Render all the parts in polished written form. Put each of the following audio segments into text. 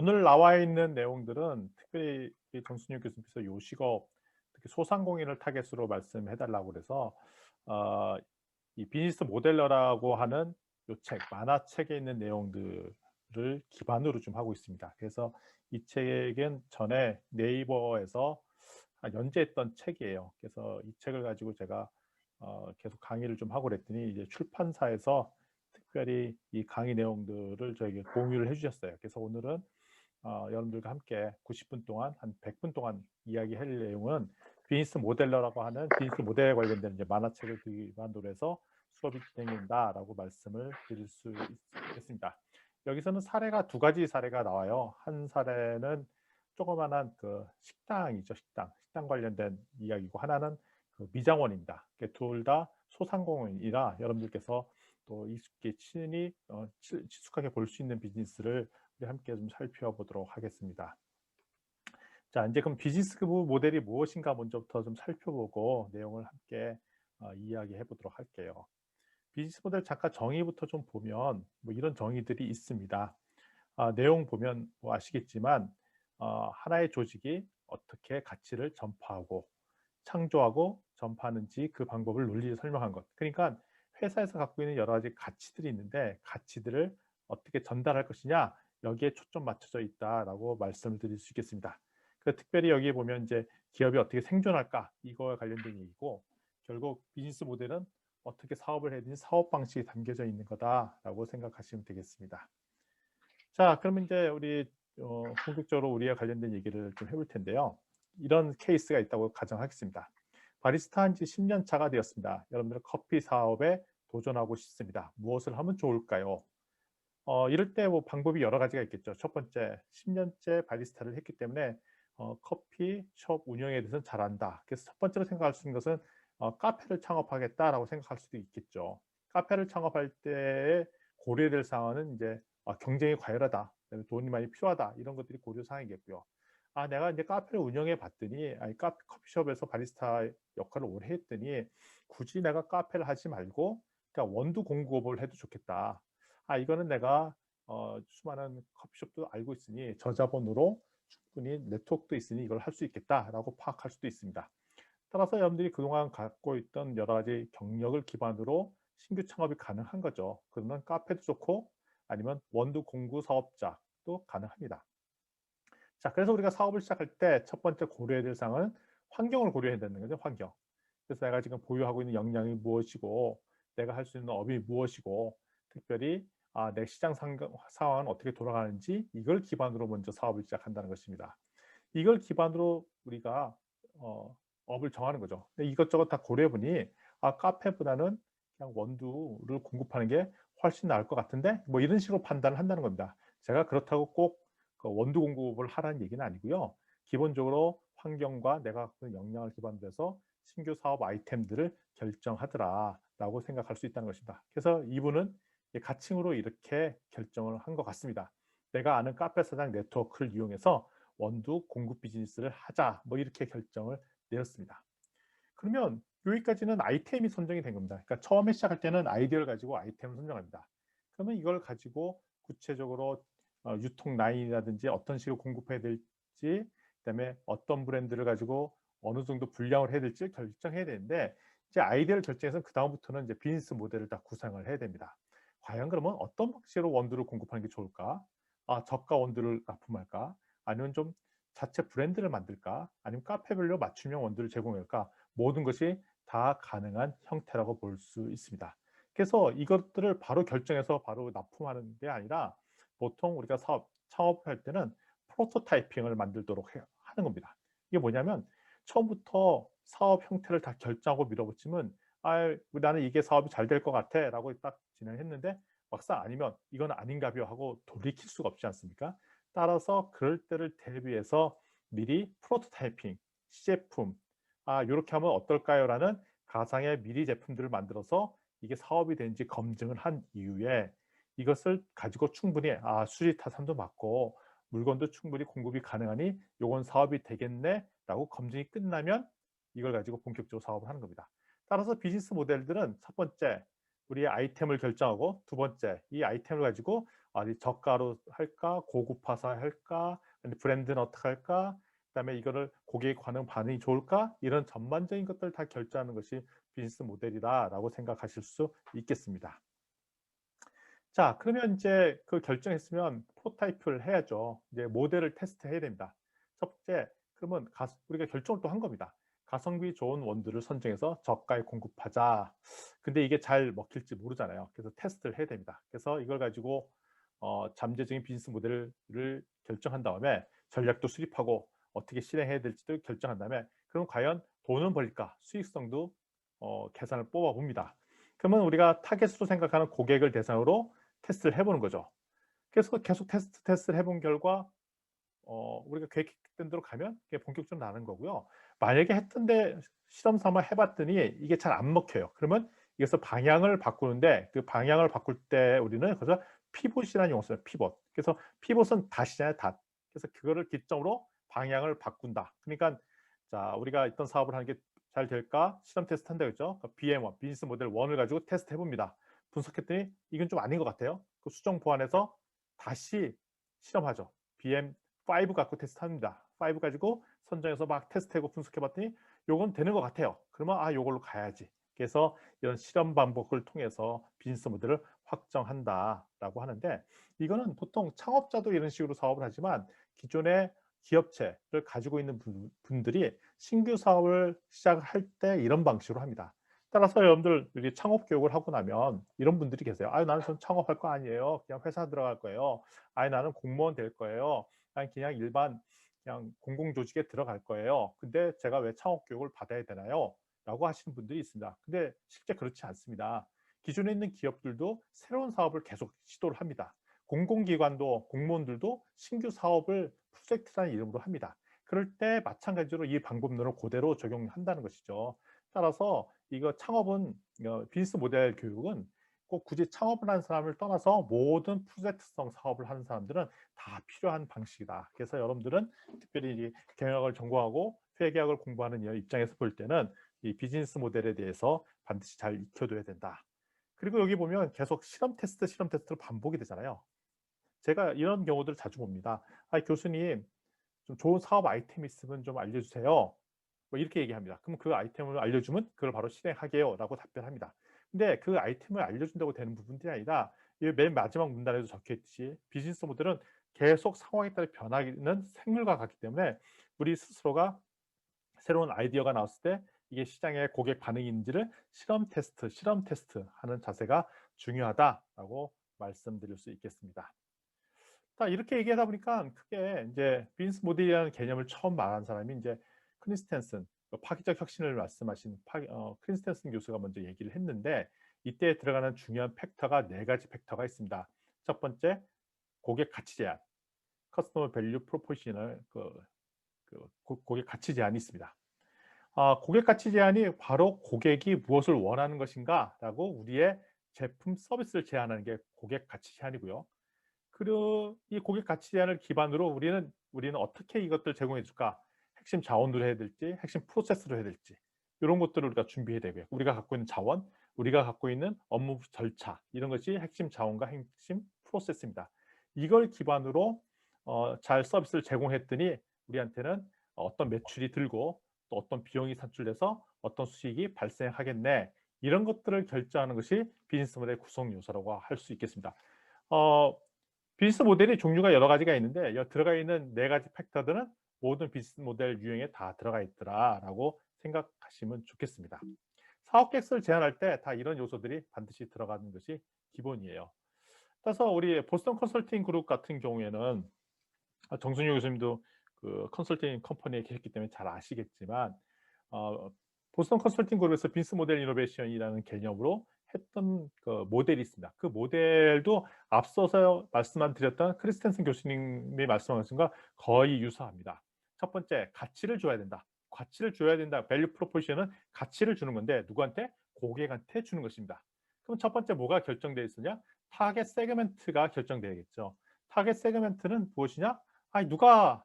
오늘 나와 있는 내용들은 특별히 이 정순유 교수님께서 요식업, 특히 소상공인을 타겟으로 말씀해 달라고 그래서 어 이 비즈니스 모델러라고 하는 요 책, 만화책에 있는 내용들을 기반으로 좀 하고 있습니다. 그래서 이 책은 전에 네이버에서 연재했던 책이에요. 그래서 이 책을 가지고 제가 계속 강의를 좀 하고 그랬더니 이제 출판사에서 특별히 이 강의 내용들을 저에게 공유를 해 주셨어요. 그래서 오늘은 여러분들과 함께 90분 동안 한 100분 동안 이야기할 내용은 비즈니스 모델러라고 하는 비즈니스 모델에 관련된 이제 만화책을 기반으로 해서 수업이 진행된다라고 말씀을 드릴 수 있겠습니다. 여기서는 사례가 두 가지 사례가 나와요. 한 사례는 조그마한 그 식당이죠, 식당. 식당 관련된 이야기고 하나는 그 미장원입니다. 둘 다 소상공인이라 여러분들께서 또 익숙히 친히 친숙하게 볼 수 있는 비즈니스를 우리 함께 좀 살펴보도록 하겠습니다. 자, 이제 그럼 비즈니스 모델이 무엇인가 먼저부터 좀 살펴보고 내용을 함께 이야기해 보도록 할게요. 비즈니스 모델 잠깐 정의부터 좀 보면 뭐 이런 정의들이 있습니다. 내용 보면 뭐 아시겠지만 하나의 조직이 어떻게 가치를 전파하고 창조하고 전파하는지 그 방법을 논리를 설명한 것. 그러니까 회사에서 갖고 있는 여러 가지 가치들이 있는데 가치들을 어떻게 전달할 것이냐, 여기에 초점 맞춰져 있다라고 말씀을 드릴 수 있겠습니다. 특별히 여기에 보면 이제 기업이 어떻게 생존할까 이거와 관련된 얘기고, 결국 비즈니스 모델은 어떻게 사업을 해야 되는지 사업 방식이 담겨져 있는 거다라고 생각하시면 되겠습니다. 자, 그러면 이제 우리 본격적으로 우리와 관련된 얘기를 좀 해볼 텐데요. 이런 케이스가 있다고 가정하겠습니다. 바리스타 한 지 10년 차가 되었습니다. 여러분들 커피 사업에 도전하고 싶습니다. 무엇을 하면 좋을까요? 이럴 때 뭐 방법이 여러 가지가 있겠죠. 첫 번째, 10년째 바리스타를 했기 때문에 커피숍 운영에 대해서는 잘 안다. 그래서 첫 번째로 생각할 수 있는 것은 카페를 창업하겠다라고 생각할 수도 있겠죠. 카페를 창업할 때 고려될 사항은 이제 경쟁이 과열하다, 그다음에 돈이 많이 필요하다, 이런 것들이 고려 사항이겠고요. 내가 이제 카페를 운영해 봤더니, 아니 커피숍에서 바리스타 역할을 오래 했더니 굳이 내가 카페를 하지 말고 그러니까 원두 공급을 해도 좋겠다. 이거는 내가 수많은 커피숍도 알고 있으니 저자본으로 충분히 네트워크도 있으니 이걸 할 수 있겠다라고 파악할 수도 있습니다. 따라서 여러분들이 그동안 갖고 있던 여러 가지 경력을 기반으로 신규 창업이 가능한 거죠. 그러면 카페도 좋고 아니면 원두 공구 사업자도 가능합니다. 자, 그래서 우리가 사업을 시작할 때 첫 번째 고려해야 될 사항은 환경을 고려해야 되는 거죠. 환경. 그래서 내가 지금 보유하고 있는 역량이 무엇이고 내가 할 수 있는 업이 무엇이고, 특별히 내 시장 상황은 어떻게 돌아가는지, 이걸 기반으로 먼저 사업을 시작한다는 것입니다. 이걸 기반으로 우리가 업을 정하는 거죠. 근데 이것저것 다 고려해 보니 카페보다는 그냥 원두를 공급하는 게 훨씬 나을 것 같은데, 뭐 이런 식으로 판단을 한다는 겁니다. 제가 그렇다고 꼭 그 원두 공급을 하라는 얘기는 아니고요. 기본적으로 환경과 내가 갖고 있는 역량을 기반으로 해서 신규 사업 아이템들을 결정하더라라고 생각할 수 있다는 것입니다. 그래서 이분은 가칭으로 이렇게 결정을 한 것 같습니다. 내가 아는 카페 사장 네트워크를 이용해서 원두 공급 비즈니스를 하자, 뭐 이렇게 결정을 내렸습니다. 그러면 여기까지는 아이템이 선정이 된 겁니다. 그러니까 처음에 시작할 때는 아이디어를 가지고 아이템을 선정합니다. 그러면 이걸 가지고 구체적으로 유통 라인이라든지 어떤 식으로 공급해야 될지, 그다음에 어떤 브랜드를 가지고 어느 정도 분량을 해야 될지 결정해야 되는데, 이제 아이디어를 결정해서 그 다음부터는 이제 비즈니스 모델을 다 구상을 해야 됩니다. 과연 그러면 어떤 방식으로 원두를 공급하는 게 좋을까? 저가 원두를 납품할까? 아니면 좀 자체 브랜드를 만들까? 아니면 카페별로 맞춤형 원두를 제공할까? 모든 것이 다 가능한 형태라고 볼 수 있습니다. 그래서 이것들을 바로 결정해서 바로 납품하는 게 아니라 보통 우리가 창업할 때는 프로토타이핑을 만들도록 하는 겁니다. 이게 뭐냐면 처음부터 사업 형태를 다 결정하고 밀어붙이면 나는 이게 사업이 잘 될 것 같아 라고 딱 진행했는데 막상 아니면 이건 아닌가벼 하고 돌이킬 수가 없지 않습니까? 따라서 그럴 때를 대비해서 미리 프로토타이핑, 시제품, 요렇게 하면 어떨까요? 라는 가상의 미리 제품들을 만들어서 이게 사업이 되는지 검증을 한 이후에 이것을 가지고 충분히 수지 타산도 맞고 물건도 충분히 공급이 가능하니 요건 사업이 되겠네 라고 검증이 끝나면 이걸 가지고 본격적으로 사업을 하는 겁니다. 따라서 비즈니스 모델들은 첫 번째 우리의 아이템을 결정하고, 두 번째 이 아이템을 가지고 이 저가로 할까? 고급화사 할까? 아니 브랜드는 어떻게 할까? 그다음에 이거를 고객의 반응이 좋을까? 이런 전반적인 것들을 다 결정하는 것이 비즈니스 모델이다라고 생각하실 수 있겠습니다. 자, 그러면 이제 그 결정했으면 프로토타입을 해야죠. 이제 모델을 테스트해야 됩니다. 첫 번째, 그러면 우리가 결정을 또 한 겁니다. 가성비 좋은 원두를 선정해서 저가에 공급하자. 근데 이게 잘 먹힐지 모르잖아요. 그래서 테스트를 해야 됩니다. 그래서 이걸 가지고 잠재적인 비즈니스 모델을 결정한 다음에 전략도 수립하고 어떻게 실행해야 될지도 결정한 다음에 그럼 과연 돈은 벌릴까? 수익성도 계산을 뽑아 봅니다. 그러면 우리가 타겟으로 생각하는 고객을 대상으로 테스트를 해보는 거죠. 그래서 계속 테스트를 해본 결과 우리가 계획했던 대로 가면 그게 본격적으로 나는 거고요. 만약에 했던데 실험 삼아 해봤더니 이게 잘 안 먹혀요. 그러면 이것을 방향을 바꾸는데 그 방향을 바꿀 때 우리는 그래서 피봇이라는 용어 써요. 피봇. 그래서 피봇은 닷이잖아요. 닷. 그래서 그거를 기점으로 방향을 바꾼다. 그러니까 자 우리가 있던 사업을 하는 게 잘 될까 실험 테스트 한다고 했죠. 그러니까 BM1 비즈니스 모델 1을 가지고 테스트 해봅니다. 분석했더니 이건 좀 아닌 것 같아요. 그 수정 보완해서 다시 실험하죠. BM5 갖고 테스트합니다. 5 가지고 선정해서 막 테스트하고 분석해봤더니 요건 되는 것 같아요. 그러면 요걸로 가야지. 그래서 이런 실험 방법을 통해서 비즈니스 모델을 확정한다라고 하는데 이거는 보통 창업자도 이런 식으로 사업을 하지만 기존의 기업체를 가지고 있는 분들이 신규 사업을 시작할 때 이런 방식으로 합니다. 따라서 여러분들 여기 창업 교육을 하고 나면 이런 분들이 계세요. 나는 전 창업할 거 아니에요. 그냥 회사 들어갈 거예요. 나는 공무원 될 거예요. 난 그냥 일반 그냥 공공조직에 들어갈 거예요. 근데 제가 왜 창업 교육을 받아야 되나요? 라고 하시는 분들이 있습니다. 근데 실제 그렇지 않습니다. 기존에 있는 기업들도 새로운 사업을 계속 시도를 합니다. 공공기관도 공무원들도 신규 사업을 프로젝트라는 이름으로 합니다. 그럴 때 마찬가지로 이 방법론을 그대로 적용한다는 것이죠. 따라서 이거 창업은 비즈니스 모델 교육은 꼭 굳이 창업을 하는 사람을 떠나서 모든 프로젝트성 사업을 하는 사람들은 다 필요한 방식이다. 그래서 여러분들은 특별히 경영학을 전공하고 회계학을 공부하는 입장에서 볼 때는 이 비즈니스 모델에 대해서 반드시 잘 익혀둬야 된다. 그리고 여기 보면 계속 실험 테스트로 반복이 되잖아요. 제가 이런 경우들을 자주 봅니다. 교수님, 좀 좋은 사업 아이템 있으면 좀 알려주세요. 뭐 이렇게 얘기합니다. 그럼 그 아이템을 알려주면 그걸 바로 실행하게요. 라고 답변합니다. 근데 그 아이템을 알려준다고 되는 부분들이 아니라 맨 마지막 문단에도 적혀 있듯이 비즈니스 모델은 계속 상황에 따라 변하는 생물과 같기 때문에 우리 스스로가 새로운 아이디어가 나왔을 때 이게 시장의 고객 반응인지를 실험 테스트 하는 자세가 중요하다라고 말씀드릴 수 있겠습니다. 자, 이렇게 얘기하다 보니까 크게 이제 비즈니스 모델이라는 개념을 처음 말한 사람이 이제 크리스텐슨, 파기적 혁신을 말씀하신 크리스텐슨 교수가 먼저 얘기를 했는데 이때 들어가는 중요한 팩터가 네 가지 팩터가 있습니다. 첫 번째, 고객 가치 제한, 커스터머 밸류 프로포셔널 고객 가치 제한이 있습니다. 고객 가치 제한이 바로 고객이 무엇을 원하는 것인가라고 우리의 제품 서비스를 제한하는 게 고객 가치 제한이고요. 그리고 이 고객 가치 제한을 기반으로 우리는 어떻게 이것들 제공해 줄까? 핵심 자원으로 해야 될지, 핵심 프로세스로 해야 될지 이런 것들을 우리가 준비해야 되고요. 우리가 갖고 있는 자원, 우리가 갖고 있는 업무 절차 이런 것이 핵심 자원과 핵심 프로세스입니다. 이걸 기반으로 잘 서비스를 제공했더니 우리한테는 어떤 매출이 들고 또 어떤 비용이 산출돼서 어떤 수익이 발생하겠네. 이런 것들을 결정하는 것이 비즈니스 모델의 구성 요소라고 할 수 있겠습니다. 어, 비즈니스 모델이 종류가 여러 가지가 있는데 여 들어가 있는 네 가지 팩터들은 모든 비즈니스 모델 유형에 다 들어가 있더라라고 생각하시면 좋겠습니다. 사업 계획서를 제안할 때 다 이런 요소들이 반드시 들어가는 것이 기본이에요. 따라서 우리 보스턴 컨설팅 그룹 같은 경우에는 정순유 교수님도 그 컨설팅 컴퍼니에 계셨기 때문에 잘 아시겠지만 보스턴 컨설팅 그룹에서 비즈니스 모델 이노베이션이라는 개념으로 했던 그 모델이 있습니다. 그 모델도 앞서서 말씀만 드렸던 크리스텐슨 교수님이 말씀하신 것과 거의 유사합니다. 첫 번째, 가치를 줘야 된다. 가치를 줘야 된다. 밸류 프로포션은 가치를 주는 건데 누구한테? 고객한테 주는 것입니다. 그럼 첫 번째 뭐가 결정되어 있으냐? 타겟 세그멘트가 결정되어야겠죠. 타겟 세그멘트는 무엇이냐? 누가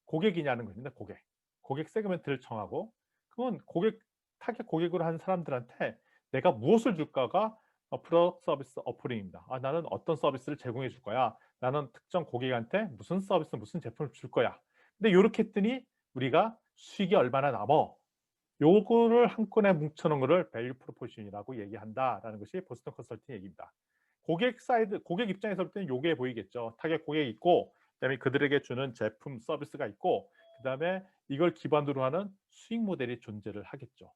고객이냐는 것입니다. 고객 세그멘트를 정하고 그러면 타겟 고객으로 한 사람들한테 내가 무엇을 줄까가 프로덕트 서비스 어프링입니다. 나는 어떤 서비스를 제공해 줄 거야. 나는 특정 고객한테 무슨 서비스, 무슨 제품을 줄 거야. 근데 요렇게 했더니 우리가 수익이 얼마나 남어. 요거를 한 건에 뭉쳐 놓은 거를 밸류 프로포션이라고 얘기한다라는 것이 보스턴 컨설팅 얘기입니다. 고객 입장에서 볼 때는 요게 보이겠죠. 타겟 고객이 있고 그다음에 그들에게 주는 제품, 서비스가 있고 그다음에 이걸 기반으로 하는 수익 모델이 존재를 하겠죠.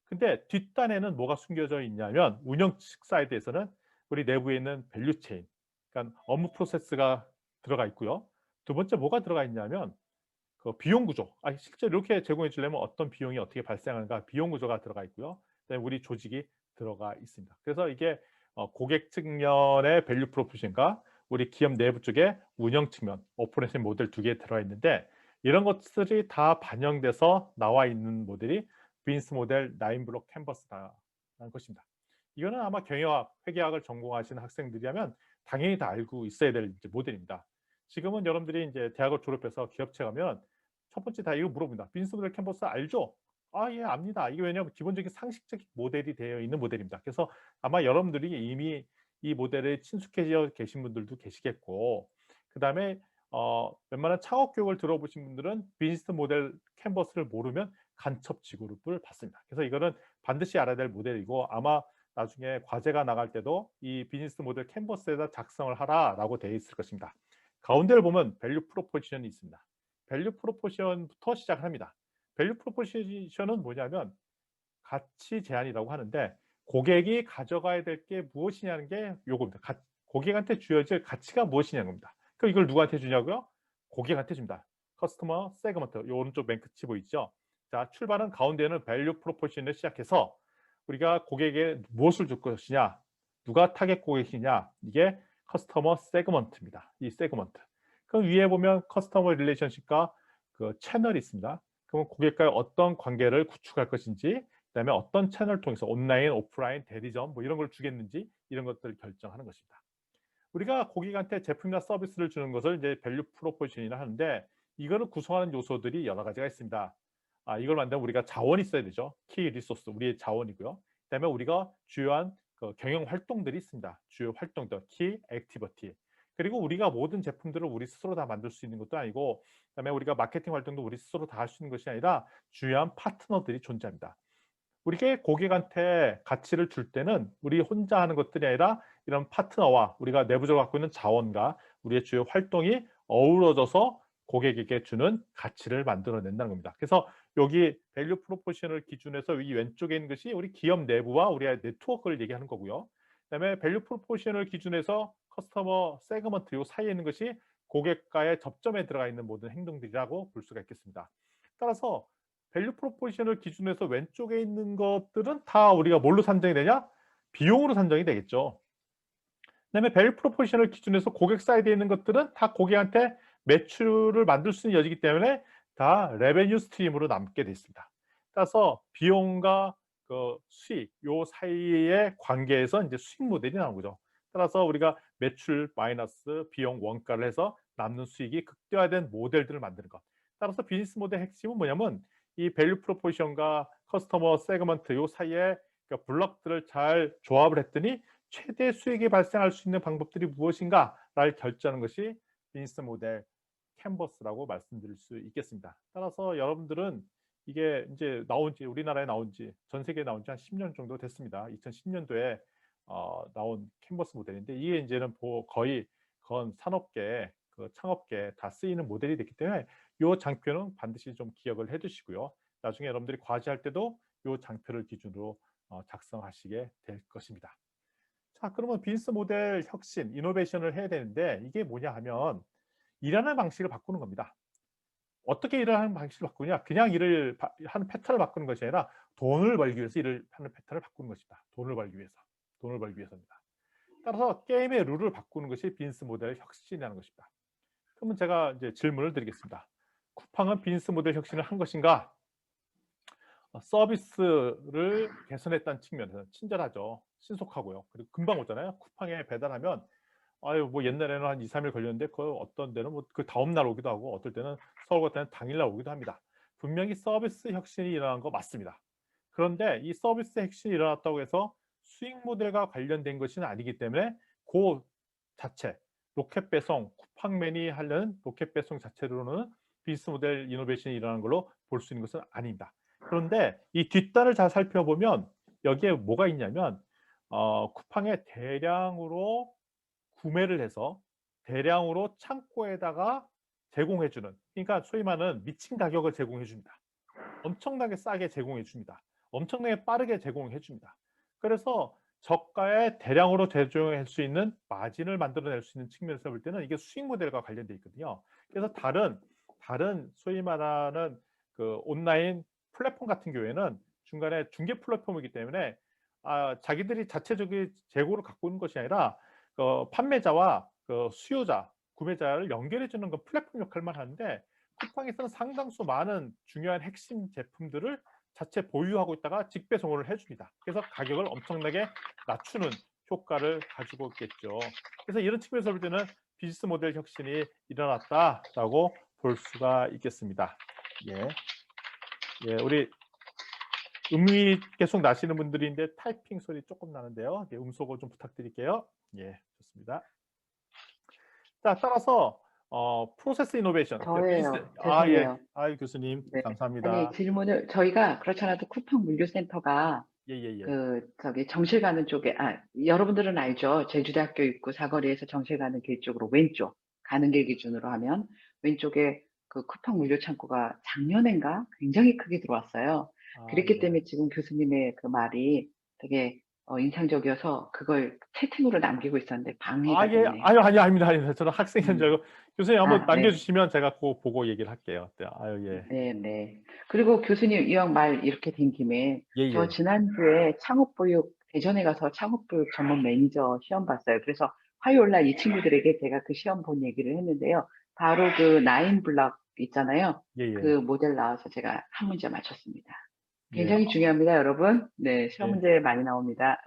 근데 뒷단에는 뭐가 숨겨져 있냐면 운영 측 사이드에서는 우리 내부에 있는 밸류 체인, 그러니까 업무 프로세스가 들어가 있고요. 두 번째 뭐가 들어가 있냐면 그 비용 구조. 실제로 이렇게 제공해 주려면 어떤 비용이 어떻게 발생하는가 비용 구조가 들어가 있고요. 그다음에 우리 조직이 들어가 있습니다. 그래서 이게 고객 측면의 밸류 프로포션과 우리 기업 내부 쪽에 운영 측면, 오퍼레이션 모델 두 개 들어가 있는데 이런 것들이 다 반영돼서 나와 있는 모델이 빈스 모델 9 블록 캔버스다라는 것입니다. 이거는 아마 경영학, 회계학을 전공하시는 학생들이라면 당연히 다 알고 있어야 될 이제 모델입니다. 지금은 여러분들이 이제 대학을 졸업해서 기업체 가면 첫 번째 다 이거 물어봅니다. 빈스 모델 캔버스 알죠? 예, 압니다. 이게 왜냐하면 기본적인 상식적인 모델이 되어 있는 모델입니다. 그래서 아마 여러분들이 이미 이 모델에 친숙해져 계신 분들도 계시겠고, 그 다음에 웬만한 창업 교육을 들어보신 분들은 비즈니스 모델 캔버스를 모르면 간첩 취급을 받습니다. 그래서 이거는 반드시 알아야 될 모델이고 아마 나중에 과제가 나갈 때도 이 비즈니스 모델 캔버스에다 작성을 하라라고 되어 있을 것입니다. 가운데를 보면 밸류 프로포지션이 있습니다. 밸류 프로포션부터 시작합니다. 밸류 프로포지션은 뭐냐면 가치 제한이라고 하는데 고객이 가져가야 될 게 무엇이냐는 게 요겁니다. 고객한테 주어질 가치가 무엇이냐는 겁니다. 그럼 이걸 누구한테 주냐고요? 고객한테 줍니다. 커스터머 세그먼트, 요 오른쪽 맨 끝이 보이죠? 자, 출발은 가운데는 밸류 프로포션을 시작해서 우리가 고객에게 무엇을 줄 것이냐, 누가 타겟 고객이냐, 이게 커스터머 세그먼트입니다. 이 세그먼트. 그럼 위에 보면 커스터머 릴레이션십과 그 채널이 있습니다. 그럼 고객과의 어떤 관계를 구축할 것인지, 그다음에 어떤 채널을 통해서 온라인, 오프라인, 대리점 뭐 이런 걸 주겠는지 이런 것들을 결정하는 것입니다. 우리가 고객한테 제품이나 서비스를 주는 것을 이제 밸류 프로포션이라 하는데 이거를 구성하는 요소들이 여러 가지가 있습니다. 이걸 만들면 우리가 자원이 있어야 되죠. 키 리소스, 우리의 자원이고요. 그다음에 우리가 주요한 그 경영 활동들이 있습니다. 주요 활동들, 키 액티비티. 그리고 우리가 모든 제품들을 우리 스스로 다 만들 수 있는 것도 아니고, 그다음에 우리가 마케팅 활동도 우리 스스로 다 할 수 있는 것이 아니라 주요한 파트너들이 존재합니다. 우리가 고객한테 가치를 줄 때는 우리 혼자 하는 것들이 아니라 이런 파트너와 우리가 내부적으로 갖고 있는 자원과 우리의 주요 활동이 어우러져서 고객에게 주는 가치를 만들어낸다는 겁니다. 그래서 여기 밸류 프로포션을 기준해서 이 왼쪽에 있는 것이 우리 기업 내부와 우리의 네트워크를 얘기하는 거고요. 그다음에 밸류 프로포션을 기준해서 커스터머 세그먼트 요 사이에 있는 것이 고객과의 접점에 들어가 있는 모든 행동들이라고 볼 수가 있겠습니다. 따라서 밸류 프로포션을 기준해서 왼쪽에 있는 것들은 다 우리가 뭘로 산정이 되냐? 비용으로 산정이 되겠죠. 그다음에 밸류 프로포션을 기준해서 고객 사이드에 있는 것들은 다 고객한테 매출을 만들 수 있는 여지이기 때문에 다 레베뉴 스트림으로 남게 돼 있습니다. 따라서 비용과 그 수익 요 사이의 관계에서 이제 수익 모델이 나오는 거죠. 따라서 우리가 매출 마이너스 비용 원가를 해서 남는 수익이 극대화된 모델들을 만드는 것. 따라서 비즈니스 모델 핵심은 뭐냐면 이 밸류 프로포션과 커스터머 세그먼트 요 사이에 그러니까 블록들을 잘 조합을 했더니 최대 수익이 발생할 수 있는 방법들이 무엇인가를 결정하는 것이 비즈니스 모델 캔버스라고 말씀드릴 수 있겠습니다. 따라서 여러분들은 이게 이제 나온 지 우리나라에 나온 지 전 세계에 나온 지 한 10년 정도 됐습니다. 2010년도에 나온 캔버스 모델인데 이게 이제는 거의 건 산업계 그 창업계 다 쓰이는 모델이 됐기 때문에 이 장표는 반드시 좀 기억을 해 두시고요. 나중에 여러분들이 과제할 때도 이 장표를 기준으로 작성하시게 될 것입니다. 자, 그러면 비즈니스 모델 혁신, 이노베이션을 해야 되는데 이게 뭐냐 하면 일하는 방식을 바꾸는 겁니다. 어떻게 일을 하는 방식을 바꾸냐? 그냥 일을 하는 패턴을 바꾸는 것이 아니라 돈을 벌기 위해서 일을 하는 패턴을 바꾸는 것입니다. 돈을 벌기 위해서. 돈을 벌기 위해서입니다. 따라서 게임의 룰을 바꾸는 것이 비즈니스 모델 혁신이라는 것입니다. 그러면 제가 이제 질문을 드리겠습니다. 쿠팡은 비즈니스 모델 혁신을 한 것인가? 서비스를 개선했다는 측면에서 친절하죠. 신속하고요. 그리고 금방 오잖아요. 쿠팡에 배달하면 뭐 옛날에는 한 2-3일 걸렸는데 그 어떤 데는 뭐 그 다음 날 오기도 하고 어떨 때는 서울 같은 데는 당일 날 오기도 합니다. 분명히 서비스 혁신이 일어난 거 맞습니다. 그런데 이 서비스 혁신이 일어났다고 해서 수익 모델과 관련된 것은 아니기 때문에 그 자체 로켓 배송, 쿠팡맨이 하는 로켓 배송 자체로는 비즈니스 모델 이노베이션이 일어나는 걸로 볼 수 있는 것은 아닙니다. 그런데 이 뒷단을 잘 살펴보면 여기에 뭐가 있냐면 쿠팡에 대량으로 구매를 해서 대량으로 창고에다가 제공해 주는, 그러니까 소위 말하는 미친 가격을 제공해 줍니다. 엄청나게 싸게 제공해 줍니다. 엄청나게 빠르게 제공해 줍니다. 그래서 저가에 대량으로 제조할 수 있는 마진을 만들어낼 수 있는 측면에서 볼 때는 이게 수익 모델과 관련돼 있거든요. 그래서 다른 소위 말하는 그 온라인 플랫폼 같은 경우에는 중간에 중개 플랫폼이기 때문에 자기들이 자체적인 재고를 갖고 있는 것이 아니라 판매자와 수요자, 구매자를 연결해 주는 그 플랫폼 역할만 하는데, 쿠팡에서는 상당수 많은 중요한 핵심 제품들을 자체 보유하고 있다가 직배송을 해줍니다. 그래서 가격을 엄청나게 낮추는 효과를 가지고 있겠죠. 그래서 이런 측면에서 볼 때는 비즈니스 모델 혁신이 일어났다라고 볼 수가 있겠습니다. 예, 예, 우리 음이 계속 나시는 분들인데 타이핑 소리 조금 나는데요. 예, 음소거 좀 부탁드릴게요. 예, 좋습니다. 자, 따라서 프로세스 이노베이션. 저예요. 예. 죄송해요. 아유, 교수님 네. 아니, 감사합니다. 질문을 저희가 그렇잖아도 쿠팡 물류센터가 예예예. 정실 가는 쪽에, 여러분들은 알죠? 제주대학교 입구 사거리에서 정실 가는 길 쪽으로 왼쪽 가는 길 기준으로 하면 왼쪽에 그 쿠팡 물류 창고가 작년엔가 굉장히 크게 들어왔어요. 그랬기 예. 때문에 지금 교수님의 그 말이 되게 인상적이어서 그걸 채팅으로 남기고 있었는데 방해가 예. 됐네요. 아유, 아닙니다. 아닙니다. 저는 학생인 줄 음. 알고. 교수님 한번 남겨 네. 주시면 제가 그거 보고 얘기를 할게요. 네. 아유, 예. 네네. 그리고 교수님 이왕 말 이렇게 된 김에 저 예예. 지난주에 창업보육 대전에 가서 창업보육 전문 매니저 시험 봤어요. 그래서 화요일 날 이 친구들에게 제가 그 시험 본 얘기를 했는데요. 바로 그 나인 블럭 있잖아요. 그 예예. 모델 나와서 제가 한 문제 맞췄습니다. 예. 굉장히 중요합니다, 여러분. 네, 시험 예. 문제 많이 나옵니다.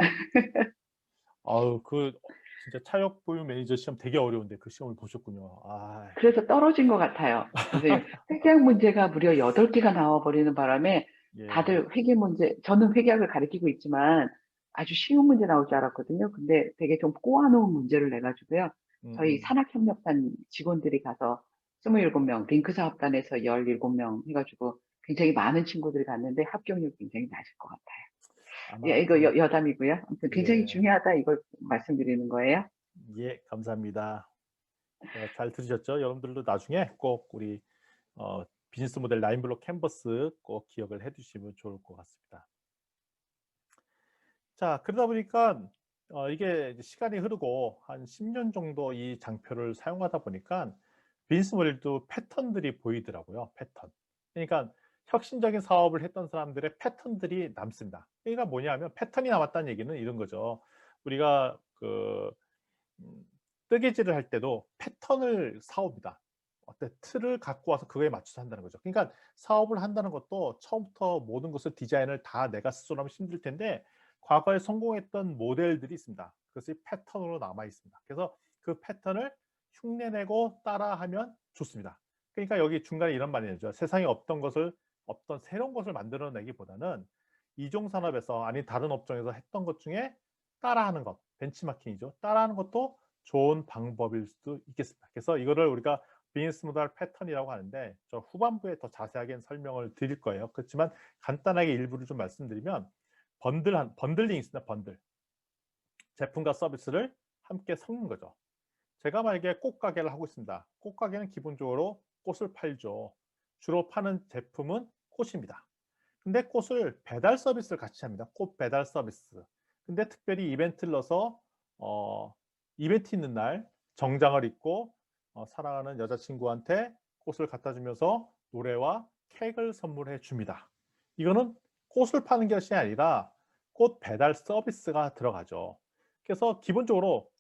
아우, 진짜 차역 보유 매니저 시험 되게 어려운데 그 시험을 보셨군요. 그래서 떨어진 것 같아요. 선생님, 회계학 문제가 무려 8개가 나와 버리는 바람에 예. 다들 회계 문제, 저는 회계학을 가르치고 있지만 아주 쉬운 문제 나올 줄 알았거든요. 근데 되게 좀 꼬아 놓은 문제를 내 가지고요. 저희 음음. 산학협력단 직원들이 가서 27명, 링크 사업단에서 17명 해 가지고 굉장히 많은 친구들이 갔는데 합격률이 굉장히 낮을 것 같아요. 예, 아마 이거 여담이고요. 아무튼 굉장히 예. 중요하다 이걸 말씀드리는 거예요. 예, 감사합니다. 잘 들으셨죠? 여러분들도 나중에 꼭 우리 비즈니스 모델 라인블록 캔버스 꼭 기억을 해 두시면 좋을 것 같습니다. 자, 그러다 보니까 이게 이제 시간이 흐르고 한 10년 정도 이 장표를 사용하다 보니까 비즈니스 모델도 패턴들이 보이더라고요. 패턴. 그러니까 혁신적인 사업을 했던 사람들의 패턴들이 남습니다. 그러니까 뭐냐면 패턴이 남았다는 얘기는 이런 거죠. 우리가 음 뜨개질을 할 때도 패턴을 사옵니다. 어떤 틀을 갖고 와서 그거에 맞춰서 한다는 거죠. 그러니까 사업을 한다는 것도 처음부터 모든 것을 디자인을 다 내가 스스로 하면 힘들 텐데 과거에 성공했던 모델들이 있습니다. 그것이 패턴으로 남아 있습니다. 그래서 그 패턴을 흉내내고 따라하면 좋습니다. 그러니까 여기 중간에 이런 말이 나죠. 세상에 없던 것을, 없던 새로운 것을 만들어내기보다는 이종 산업에서 아닌 다른 업종에서 했던 것 중에 따라하는 것, 벤치마킹이죠. 따라하는 것도 좋은 방법일 수도 있겠습니다. 그래서 이거를 우리가 비즈니스 모델 패턴이라고 하는데 저 후반부에 더 자세하게 설명을 드릴 거예요. 그렇지만 간단하게 일부를 좀 말씀드리면 번들링이 있습니다. 번들. 제품과 서비스를 함께 섞는 거죠. 제가 만약에 꽃가게를 하고 있습니다. 꽃가게는 기본적으로 꽃을 팔죠. 주로 파는 제품은 꽃입니다. 근데 꽃을 배달 서비스를 같이 합니다. 꽃 배달 서비스. 근데 특별히 이벤트를 넣어서 이벤트 있는 날 정장을 입고 사랑하는 여자친구한테 꽃을 갖다 주면서 노래와 케이크를 선물해 줍니다. 이거는 꽃을 파는 것이 아니라 꽃 배달 서비스가 들어가죠. 그래서 기본적으로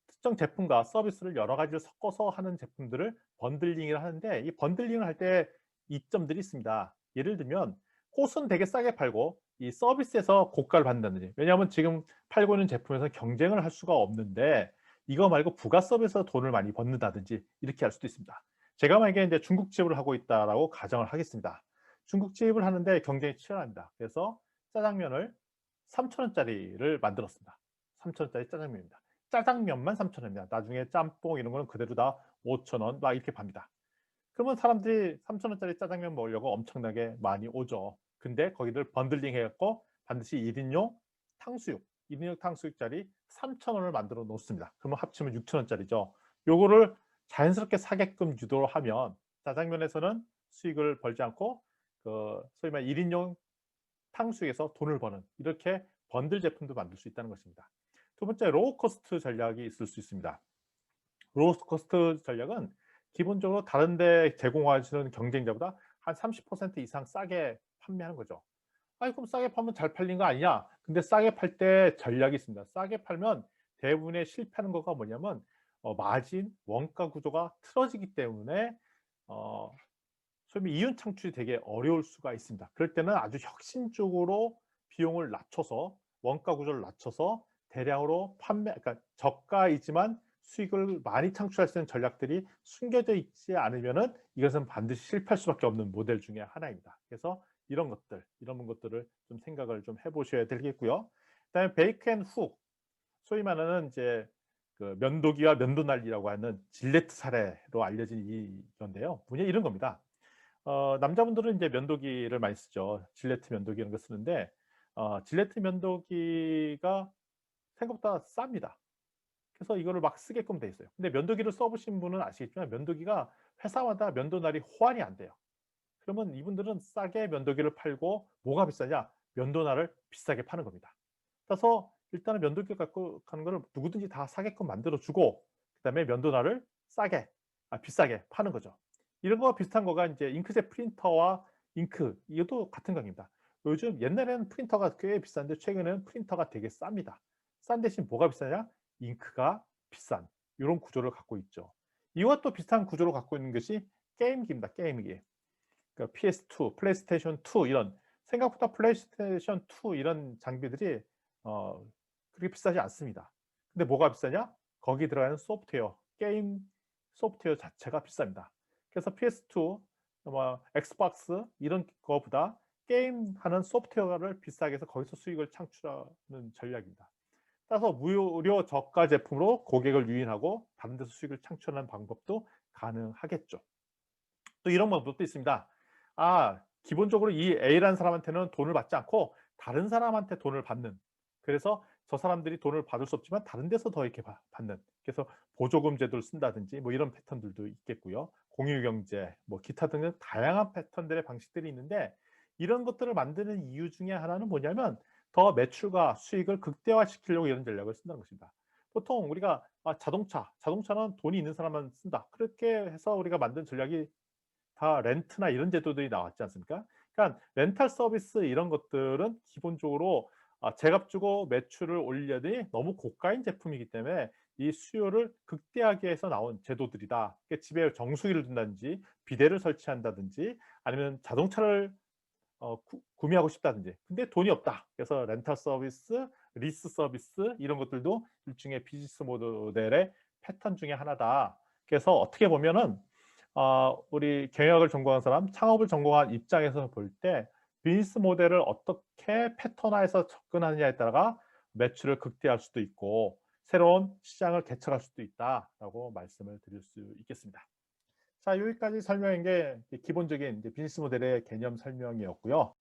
특정 제품과 서비스를 여러 가지를 섞어서 하는 제품들을 번들링을 하는데, 이 번들링을 할 때 이점들이 있습니다. 예를 들면 꽃은 되게 싸게 팔고 이 서비스에서 고가를 받는다든지, 왜냐하면 지금 팔고 있는 제품에서 경쟁을 할 수가 없는데 이거 말고 부가 서비스에서 돈을 많이 버는다든지 이렇게 할 수도 있습니다. 제가 만약에 이제 중국집을 하고 있다라고 가정을 하겠습니다. 중국집을 하는데 경쟁이 치열합니다. 그래서 짜장면을 3,000원짜리를 만들었습니다. 3,000원짜리 짜장면입니다. 짜장면만 3,000원입니다. 나중에 짬뽕 이런 거는 그대로 다 5,000원 막 이렇게 팝니다. 그러면 사람들이 3,000원짜리 짜장면 먹으려고 엄청나게 많이 오죠. 근데 거기를 번들링 해 갖고 반드시 1인용 탕수육, 1인용 탕수육짜리 3,000원을 만들어 놓습니다. 그러면 합치면 6,000원짜리죠. 요거를 자연스럽게 사게끔 유도를 하면 짜장면에서는 수익을 벌지 않고 소위 말해 1인용 탕수육에서 돈을 버는 이렇게 번들 제품도 만들 수 있다는 것입니다. 두 번째 로우 코스트 전략이 있을 수 있습니다. 로우 코스트 전략은 기본적으로 다른 데 제공하시는 경쟁자보다 한 30% 이상 싸게 판매하는 거죠. 아니 그럼 싸게 팔면 잘 팔린 거 아니냐? 근데 싸게 팔 때 전략이 있습니다. 싸게 팔면 대부분의 실패하는 거가 뭐냐면 마진, 원가 구조가 틀어지기 때문에 어 소위 이윤 창출이 되게 어려울 수가 있습니다. 그럴 때는 아주 혁신적으로 비용을 낮춰서 원가 구조를 낮춰서 대량으로 그러니까 저가이지만 수익을 많이 창출할 수 있는 전략들이 숨겨져 있지 않으면은 이것은 반드시 실패할 수밖에 없는 모델 중에 하나입니다. 그래서 이런 것들을 좀 생각을 좀 해 보셔야 되겠고요. 그다음에 베이크 앤 훅, 소위 말하는 이제 그 면도기와 면도날리라고 하는 질레트 사례로 알려진 이건데요. 뭐냐 이런 겁니다. 남자분들은 이제 면도기를 많이 쓰죠. 질레트 면도기 이런 거 쓰는데 질레트 면도기가 생각보다 쌉니다. 그래서 이거를 막 쓰게끔 돼 있어요. 근데 면도기를 써 보신 분은 아시겠지만 면도기가 회사마다 면도날이 호환이 안 돼요. 그러면 이분들은 싸게 면도기를 팔고 뭐가 비싸냐? 면도날을 비싸게 파는 겁니다. 그래서 일단은 면도기 갖고 가는 거를 누구든지 다 사게끔 만들어 주고 그다음에 면도날을 비싸게 파는 거죠. 이런 거와 비슷한 거가 인제 잉크젯 프린터와 잉크 이것도 같은 관계입니다. 요즘 옛날에는 프린터가 꽤 비싼데 최근에는 프린터가 되게 쌉니다. 싼 대신 뭐가 비싸냐? 잉크가 비싼 요런 구조를 갖고 있죠. 이와 또 비슷한 구조를 갖고 있는 것이 게임기입니다, 게임기. 그러니까 PS2, 플레이스테이션 2 이런 생각보다 플레이스테이션 2 이런 장비들이 그렇게 비싸지 않습니다. 근데 뭐가 비싸냐? 거기 들어가는 소프트웨어, 게임 소프트웨어 자체가 비쌉니다. 그래서 PS2, 엑스박스 이런 거보다 게임하는 소프트웨어를 비싸게 해서 거기서 수익을 창출하는 전략입니다. 따라서 무료 저가 제품으로 고객을 유인하고 다른 데서 수익을 창출하는 방법도 가능하겠죠. 또 이런 방법도 있습니다. 기본적으로 이 A라는 사람한테는 돈을 받지 않고 다른 사람한테 돈을 받는, 그래서 저 사람들이 돈을 받을 수 없지만 다른 데서 더 이렇게 받는, 그래서 보조금 제도를 쓴다든지 뭐 이런 패턴들도 있겠고요. 공유경제 뭐 기타 등등 다양한 패턴들의 방식들이 있는데 이런 것들을 만드는 이유 중에 하나는 뭐냐면 더 매출과 수익을 극대화시키려고 이런 전략을 쓴다는 것입니다. 보통 우리가 자동차는 돈이 있는 사람만 쓴다, 그렇게 해서 우리가 만든 전략이 다 렌트나 이런 제도들이 나왔지 않습니까? 그러니까 렌탈 서비스 이런 것들은 기본적으로 제값 주고 매출을 올려더니 너무 고가인 제품이기 때문에 이 수요를 극대화하기 위해서 나온 제도들이다. 그러니까 집에 정수기를 둔다든지 비데를 설치한다든지 아니면 자동차를 구매하고 싶다든지 근데 돈이 없다. 그래서 렌탈 서비스, 리스 서비스 이런 것들도 일종의 비즈니스 모델의 패턴 중에 하나다. 그래서 어떻게 보면은 우리 경영학을 전공한 사람, 창업을 전공한 입장에서 볼 때 비즈니스 모델을 어떻게 패턴화해서 접근하느냐에 따라 매출을 극대화할 수도 있고 새로운 시장을 개척할 수도 있다라고 말씀을 드릴 수 있겠습니다. 자, 여기까지 설명한 게 기본적인 이제 비즈니스 모델의 개념 설명이었고요.